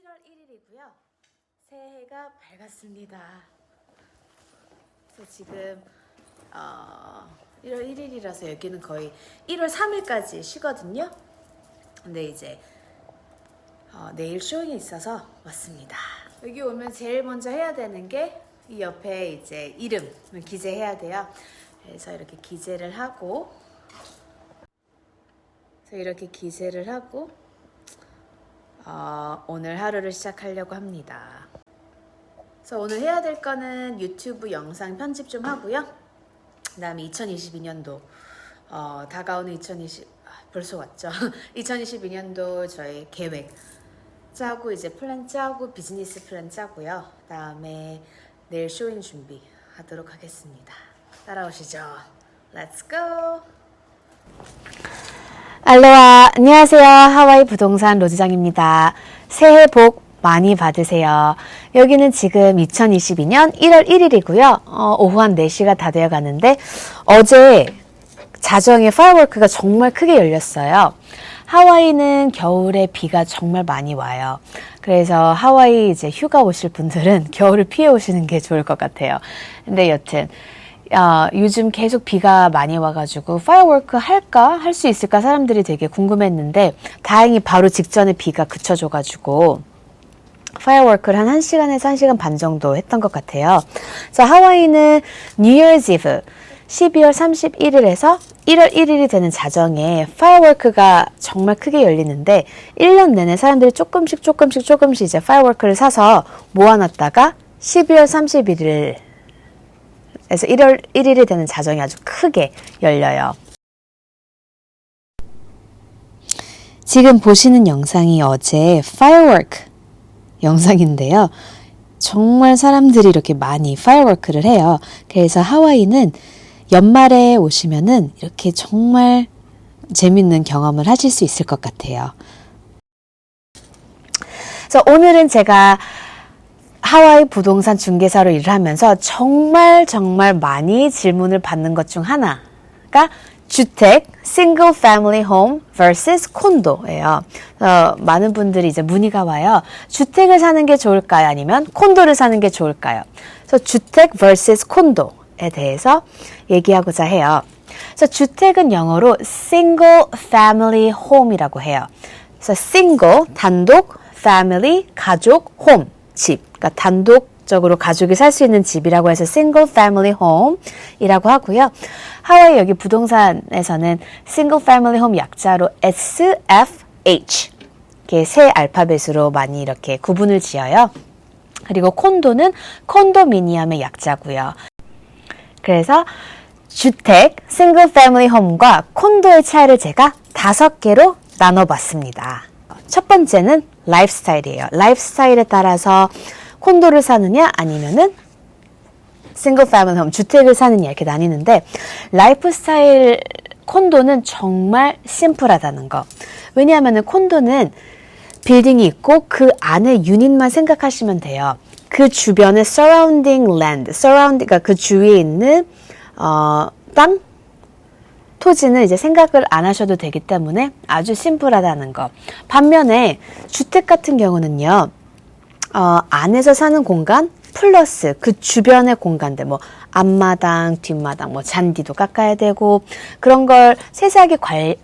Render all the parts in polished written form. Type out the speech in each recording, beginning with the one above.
1월 1일이고요. 새해가 밝았습니다. 그래서 지금 1월 1일이라서 여기는 거의 1월 3일까지 쉬거든요. 근데 이제 내일 쇼잉이 있어서 왔습니다. 여기 오면 제일 먼저 해야 되는 게 이 옆에 이제 이름을 기재해야 돼요. 그래서 이렇게 기재를 하고 오늘 하루를 시작하려고 합니다. 그래서 오늘 해야 될 거는 유튜브 영상 편집 좀 하고요. 그 다음에 2022년도 다가오는 벌써 왔죠. 2022년도 저희 계획 짜고 이제 플랜 짜고 비즈니스 플랜 짜고요. 그 다음에 내일 쇼잉 준비하도록 하겠습니다. 따라오시죠. Let's go! 알로하, 안녕하세요. 하와이 부동산 로즈장입니다. 새해 복 많이 받으세요. 여기는 지금 2022년 1월 1일이고요. 오후 한 4시가 다 되어 가는데 어제 자정에 파이어워크가 정말 크게 열렸어요. 하와이는 겨울에 비가 정말 많이 와요. 그래서 하와이 이제 휴가 오실 분들은 겨울을 피해 오시는 게 좋을 것 같아요. 근데 여튼 요즘 계속 비가 많이 와가지고 파이어워크 할 수 있을까 사람들이 되게 궁금했는데 다행히 바로 직전에 비가 그쳐줘가지고 파이어워크를 한 1시간에서 1시간 반 정도 했던 것 같아요. 그래서 하와이는 New Year's Eve 12월 31일에서 1월 1일이 되는 자정에 파이어워크가 정말 크게 열리는데 1년 내내 사람들이 조금씩 이제 파이어워크를 사서 모아놨다가 12월 31일 그래서 1월 1일이 되는 자정이 아주 크게 열려요. 지금 보시는 영상이 어제 파이어워크 영상인데요. 정말 사람들이 이렇게 많이 파이어워크를 해요. 그래서 하와이는 연말에 오시면은 이렇게 정말 재밌는 경험을 하실 수 있을 것 같아요. 그래서 오늘은 제가 하와이 부동산 중개사로 일을 하면서 정말 많이 질문을 받는 것 중 하나가 주택, single family home vs 콘도예요. 많은 분들이 이제 문의가 와요. 주택을 사는 게 좋을까요? 아니면 콘도를 사는 게 좋을까요? 그래서 주택 vs 콘도에 대해서 얘기하고자 해요. 그래서 주택은 영어로 single family home이라고 해요. 그래서 single, 단독, family, 가족, home, 집. 그러니까 단독적으로 가족이 살 수 있는 집이라고 해서 single family home이라고 하고요. 하와이 여기 부동산에서는 single family home 약자로 SFH 이렇게 새 알파벳으로 많이 이렇게 구분을 지어요. 그리고 콘도는 콘도미니엄의 약자고요. 그래서 주택, single family home과 콘도의 차이를 제가 5개로 나눠봤습니다. 첫 번째는 라이프스타일이에요. 라이프스타일에 따라서 콘도를 사느냐 아니면은 싱글 패밀리 홈, 주택을 사느냐 이렇게 나뉘는데 라이프스타일 콘도는 정말 심플하다는 거. 왜냐하면은 콘도는 빌딩이 있고 그 안에 유닛만 생각하시면 돼요. 그 주변에 surrounding land, 그러니까 그 주위에 있는 땅? 토지는 이제 생각을 안 하셔도 되기 때문에 아주 심플하다는 거. 반면에 주택 같은 경우는요. 안에서 사는 공간 플러스 그 주변의 공간들 뭐 앞마당, 뒷마당, 뭐 잔디도 깎아야 되고 그런 걸 세세하게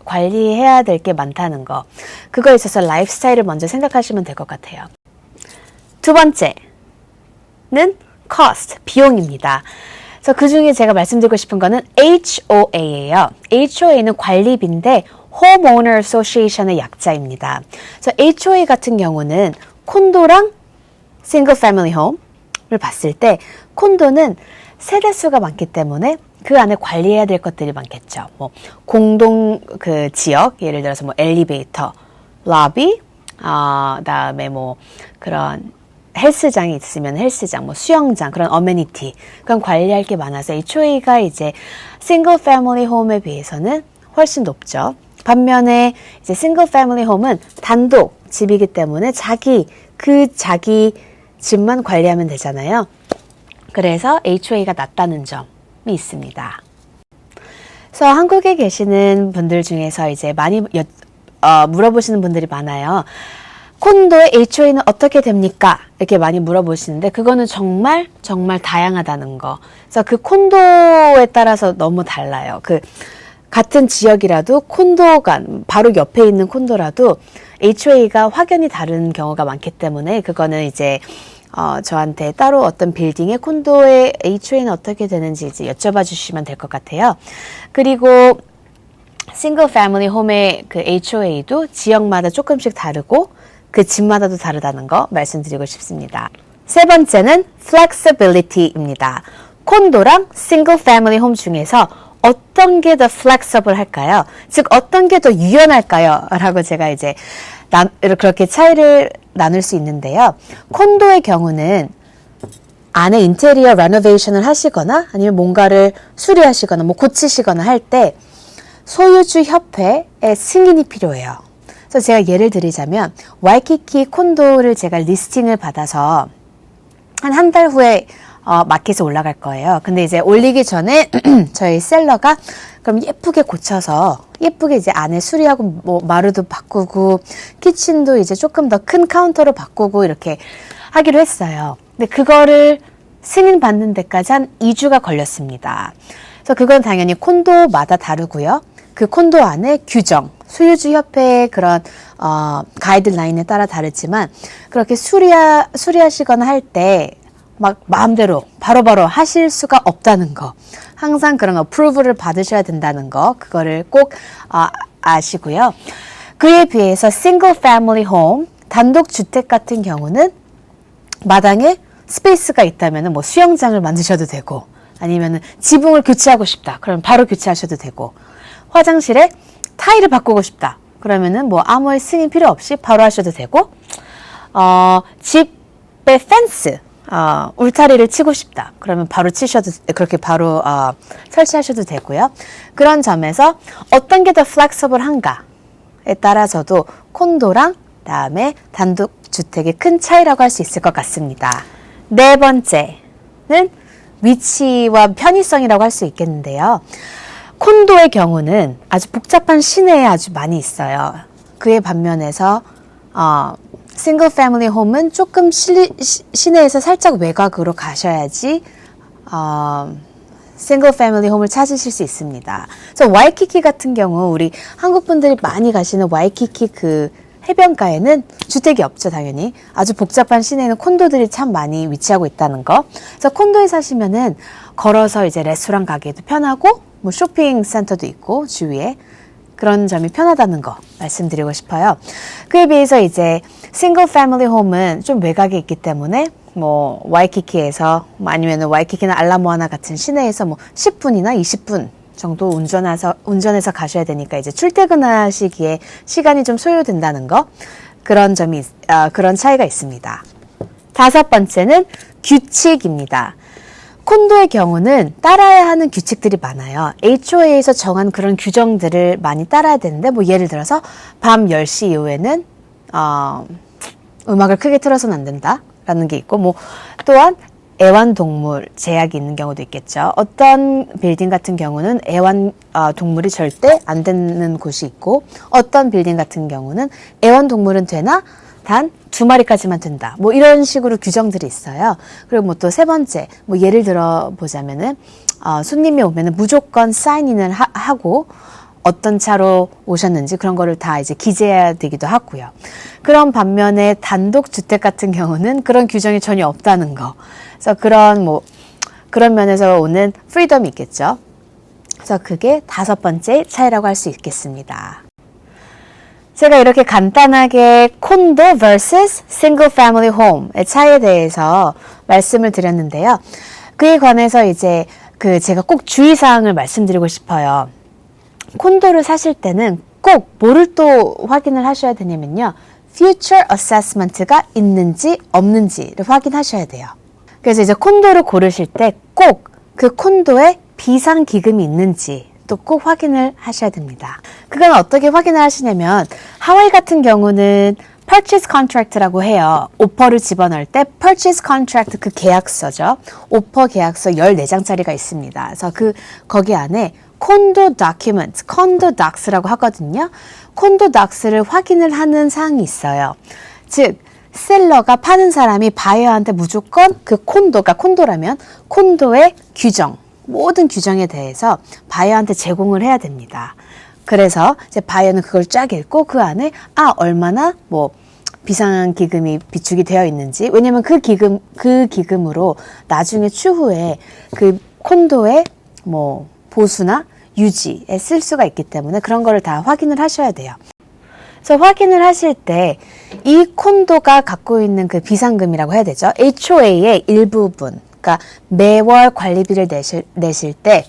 관리해야 될 게 많다는 거. 그거에 있어서 라이프스타일을 먼저 생각하시면 될 것 같아요. 두 번째는 cost, 비용입니다. 그래서 그 중에 제가 말씀드리고 싶은 거는 HOA예요. HOA는 관리비인데 Homeowner Association의 약자입니다. 그래서 HOA 같은 경우는 콘도랑 Single Family Home을 봤을 때 콘도는 세대수가 많기 때문에 그 안에 관리해야 될 것들이 많겠죠. 뭐 공동 그 지역, 예를 들어서 뭐 엘리베이터, 로비, 그다음에 뭐 그런 헬스장이 있으면 헬스장, 뭐 수영장, 그런 어메니티, 그런 관리할 게 많아서 HOA가 이제 싱글 패밀리 홈에 비해서는 훨씬 높죠. 반면에 이제 싱글 패밀리 홈은 단독 집이기 때문에 자기 집만 관리하면 되잖아요. 그래서 HOA가 낮다는 점이 있습니다. 그래서 한국에 계시는 분들 중에서 이제 많이 물어보시는 분들이 많아요. 콘도의 HOA는 어떻게 됩니까? 이렇게 많이 물어보시는데 그거는 정말 다양하다는 거. 그래서 그 콘도에 따라서 너무 달라요. 그 같은 지역이라도 콘도가 바로 옆에 있는 콘도라도 HOA가 확연히 다른 경우가 많기 때문에 그거는 이제 저한테 따로 어떤 빌딩의 콘도의 HOA는 어떻게 되는지 이제 여쭤봐 주시면 될 것 같아요. 그리고 싱글 패밀리 홈의 그 HOA도 지역마다 조금씩 다르고 그 집마다도 다르다는 거 말씀드리고 싶습니다. 세 번째는 flexibility입니다. 콘도랑 싱글 패밀리 홈 중에서 어떤 게 더 flexible 할까요? 즉 어떤 게 더 유연할까요? 라고 제가 이제 그렇게 차이를 나눌 수 있는데요. 콘도의 경우는 안에 인테리어 레노베이션을 하시거나 아니면 뭔가를 수리하시거나 뭐 고치시거나 할 때 소유주 협회의 승인이 필요해요. 그래서 제가 예를 드리자면 와이키키 콘도를 제가 리스팅을 받아서 한 달 후에 마켓에 올라갈 거예요. 근데 이제 올리기 전에 저희 셀러가 그럼 예쁘게 고쳐서 예쁘게 이제 안에 수리하고 뭐 마루도 바꾸고 키친도 이제 조금 더 큰 카운터로 바꾸고 이렇게 하기로 했어요. 근데 그거를 승인 받는 데까지 한 2주가 걸렸습니다. 그래서 그건 당연히 콘도마다 다르고요. 그 콘도 안에 규정, 소유주 협회의 그런 가이드라인에 따라 다르지만 그렇게 수리하시거나 할 때 막 마음대로 바로바로 하실 수가 없다는 거. 항상 그런 어프로브를 받으셔야 된다는 거. 그거를 꼭 아시고요. 그에 비해서 싱글 패밀리 홈, 단독 주택 같은 경우는 마당에 스페이스가 있다면 뭐 수영장을 만드셔도 되고 아니면 지붕을 교체하고 싶다. 그러면 바로 교체하셔도 되고 화장실에 타일을 바꾸고 싶다. 그러면은 뭐 아무의 승인 필요 없이 바로 하셔도 되고 집에 펜스 울타리를 치고 싶다. 그러면 바로 그렇게 바로 설치하셔도 되고요. 그런 점에서 어떤 게 더 플렉서블한가에 따라서도 콘도랑 그다음에 단독주택의 큰 차이라고 할 수 있을 것 같습니다. 네 번째는 위치와 편의성이라고 할 수 있겠는데요. 콘도의 경우는 아주 복잡한 시내에 아주 많이 있어요. 그에 반면에서 싱글 패밀리 홈은 조금 시내에서 살짝 외곽으로 가셔야지 싱글 패밀리 홈을 찾으실 수 있습니다. 그래서 와이키키 같은 경우 우리 한국 분들이 많이 가시는 와이키키 그 해변가에는 주택이 없죠, 당연히. 아주 복잡한 시내에는 콘도들이 참 많이 위치하고 있다는 거. 그래서 콘도에 사시면은 걸어서 이제 레스토랑 가기도 편하고 뭐 쇼핑 센터도 있고 주위에 그런 점이 편하다는 거 말씀드리고 싶어요. 그에 비해서 이제 싱글 패밀리 홈은 좀 외곽에 있기 때문에 뭐 와이키키에서 아니면 와이키키나 알라모아나 같은 시내에서 뭐 10분이나 20분 정도 운전해서 가셔야 되니까 이제 출퇴근하시기에 시간이 좀 소요된다는 거 그런 차이가 있습니다. 다섯 번째는 규칙입니다. 콘도의 경우는 따라야 하는 규칙들이 많아요. HOA에서 정한 그런 규정들을 많이 따라야 되는데 뭐 예를 들어서 밤 10시 이후에는 음악을 크게 틀어서는 안 된다라는 게 있고 뭐 또한 애완동물 제약이 있는 경우도 있겠죠. 어떤 빌딩 같은 경우는 애완동물이 절대 안 되는 곳이 있고 어떤 빌딩 같은 경우는 애완동물은 되나 단 2마리까지만 된다. 뭐 이런 식으로 규정들이 있어요. 그리고 뭐 또 세 번째, 뭐 예를 들어 보자면은 손님이 오면은 무조건 사인인을 하고 어떤 차로 오셨는지 그런 거를 다 이제 기재해야 되기도 하고요. 그런 반면에 단독 주택 같은 경우는 그런 규정이 전혀 없다는 거. 그래서 그런 면에서 오는 프리덤이 있겠죠. 그래서 그게 다섯 번째 차이라고 할 수 있겠습니다. 제가 이렇게 간단하게 콘도 vs single family home의 차이에 대해서 말씀을 드렸는데요. 그에 관해서 이제 제가 꼭 주의사항을 말씀드리고 싶어요. 콘도를 사실 때는 꼭 뭐를 또 확인을 하셔야 되냐면요. future assessment가 있는지 없는지를 확인하셔야 돼요. 그래서 이제 콘도를 고르실 때 꼭 그 콘도에 비상기금이 있는지 또 꼭 확인을 하셔야 됩니다. 그건 어떻게 확인을 하시냐면 하와이 같은 경우는 purchase contract라고 해요. 오퍼를 집어넣을 때 purchase contract 그 계약서죠. 오퍼 계약서 14장짜리가 있습니다. 그래서 거기 안에 콘도 document, 콘도 docs라고 하거든요. 콘도 docs를 확인을 하는 사항이 있어요. 즉 셀러가 파는 사람이 바이어한테 무조건 그 콘도가 콘도라면 콘도의 규정, 모든 규정에 대해서 바이어한테 제공을 해야 됩니다. 그래서 이제 바이어는 그걸 쫙 읽고 그 안에 얼마나 뭐 비상기금이 비축이 되어 있는지, 왜냐면 그 기금으로 나중에 추후에 그 콘도의 뭐 보수나 유지에 쓸 수가 있기 때문에 그런 거를 다 확인을 하셔야 돼요. 그래서 확인을 하실 때 이 콘도가 갖고 있는 그 비상금이라고 해야 되죠. HOA의 일부분, 그러니까 매월 관리비를 내실 때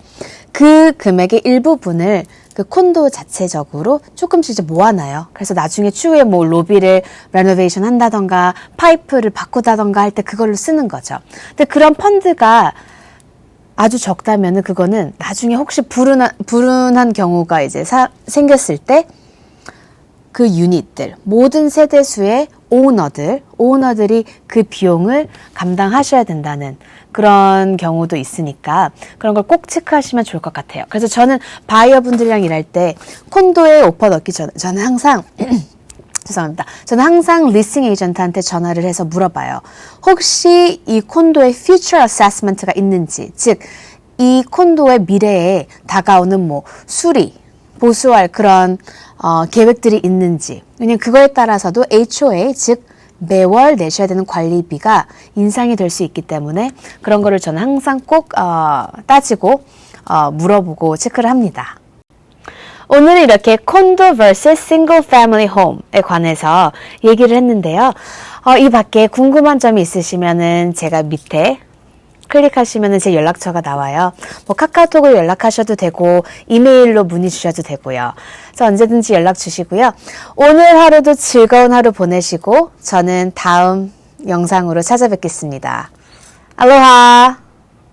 그 금액의 일부분을 그 콘도 자체적으로 조금씩 이제 모아놔요. 그래서 나중에 추후에 뭐 로비를 레노베이션 한다던가 파이프를 바꾸다던가 할 때 그걸로 쓰는 거죠. 근데 그런 펀드가 아주 적다면은 그거는 나중에 혹시 불운한 경우가 이제 생겼을 때 그 유닛들, 모든 세대수의 오너들이 그 비용을 감당하셔야 된다는 그런 경우도 있으니까 그런 걸 꼭 체크하시면 좋을 것 같아요. 그래서 저는 바이어분들이랑 일할 때 콘도에 오퍼 넣기 전에 저는 항상 죄송합니다. 저는 항상 리스팅 에이전트한테 전화를 해서 물어봐요. 혹시 이 콘도에 future assessment가 있는지, 즉 이 콘도의 미래에 다가오는 뭐 수리, 보수할 그런 계획들이 있는지. 왜냐면 그거에 따라서도 HOA, 즉 매월 내셔야 되는 관리비가 인상이 될 수 있기 때문에 그런 거를 저는 항상 꼭 따지고 물어보고 체크를 합니다. 오늘은 이렇게 콘도 vs single family home에 관해서 얘기를 했는데요. 이 밖에 궁금한 점이 있으시면은 제가 밑에 클릭하시면 제 연락처가 나와요. 뭐 카카오톡으로 연락하셔도 되고 이메일로 문의 주셔도 되고요. 그래서 언제든지 연락 주시고요. 오늘 하루도 즐거운 하루 보내시고 저는 다음 영상으로 찾아뵙겠습니다. 알로하!